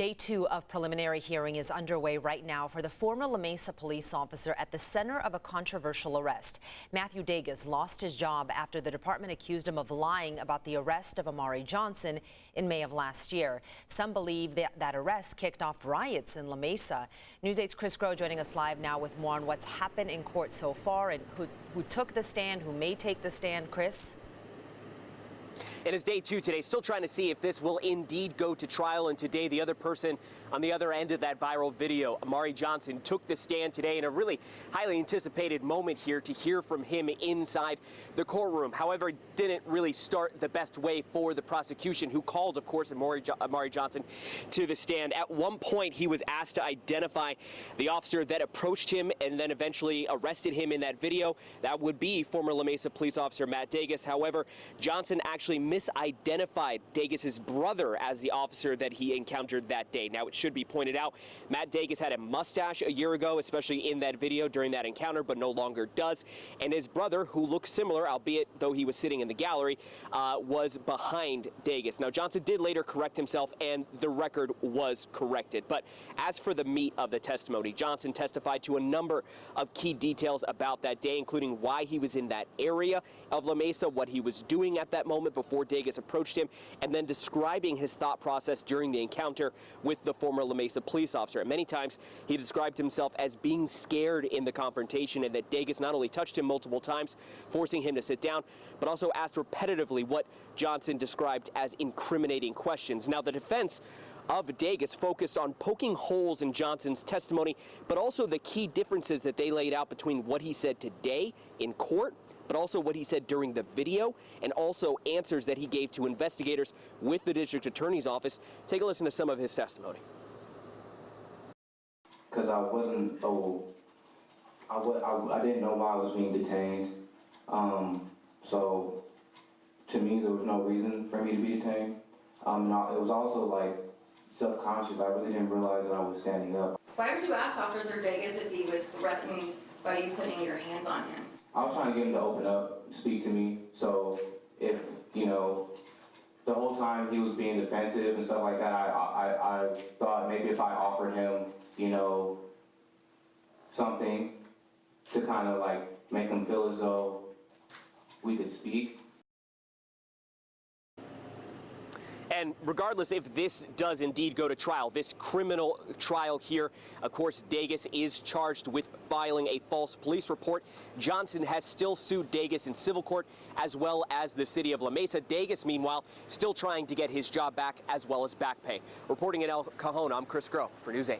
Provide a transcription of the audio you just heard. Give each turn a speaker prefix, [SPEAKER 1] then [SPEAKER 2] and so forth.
[SPEAKER 1] Day 2 of preliminary hearing is underway right now for the former La Mesa police officer at the center of a controversial arrest. Matthew Dages lost his job after the department accused him of lying about the arrest of Amaurie Johnson in May of last year. Some believe that arrest kicked off riots in La Mesa. News 8's Chris Groh joining us live now with more on what's happened in court so far and who took the stand, who may take the stand. Chris?
[SPEAKER 2] It is day 2 today, still trying to see if this will indeed go to trial. And today, the other person on the other end of that viral video, Amaurie Johnson, took the stand today in a really highly anticipated moment here to hear from him inside the courtroom. However, it didn't really start the best way for the prosecution, who called, of course, Amaurie Johnson to the stand. At one point, he was asked to identify the officer that approached him and then eventually arrested him in that video. That would be former La Mesa police officer Matt Dages. However, Johnson actually misidentified Dages' brother as the officer that he encountered that day. Now, it should be pointed out, Matt Dages had a mustache a year ago, especially in that video during that encounter, but no longer does. And his brother, who looks similar, albeit though he was sitting in the gallery, was behind Dages. Now, Johnson did later correct himself, and the record was corrected. But as for the meat of the testimony, Johnson testified to a number of key details about that day, including why he was in that area of La Mesa, what he was doing at that moment before Dages approached him, and then describing his thought process during the encounter with the former La Mesa police officer. And many times he described himself as being scared in the confrontation, and that Dages not only touched him multiple times, forcing him to sit down, but also asked repetitively what Johnson described as incriminating questions. Now, the defense of Dages focused on poking holes in Johnson's testimony, but also the key differences that they laid out between what he said today in court, but also what he said during the video, and also answers that he gave to investigators with the district attorney's office. Take a listen to some of his testimony.
[SPEAKER 3] Because I wasn't told, I didn't know why I was being detained. So to me, there was no reason for me to be detained. It was also like subconscious. I really didn't realize that I was standing up.
[SPEAKER 4] Why would you ask Officer Dages if he was threatened by you putting your hands on him?
[SPEAKER 3] I was trying to get him to open up, speak to me. So if, the whole time he was being defensive and stuff like that, I thought maybe if I offered him, something to kind of like make him feel as though we could speak.
[SPEAKER 2] And regardless if this does indeed go to trial, this criminal trial here, of course, Dages is charged with filing a false police report. Johnson has still sued Dages in civil court, as well as the city of La Mesa. Dages, meanwhile, still trying to get his job back, as well as back pay. Reporting in El Cajon, I'm Chris Groh for News 8.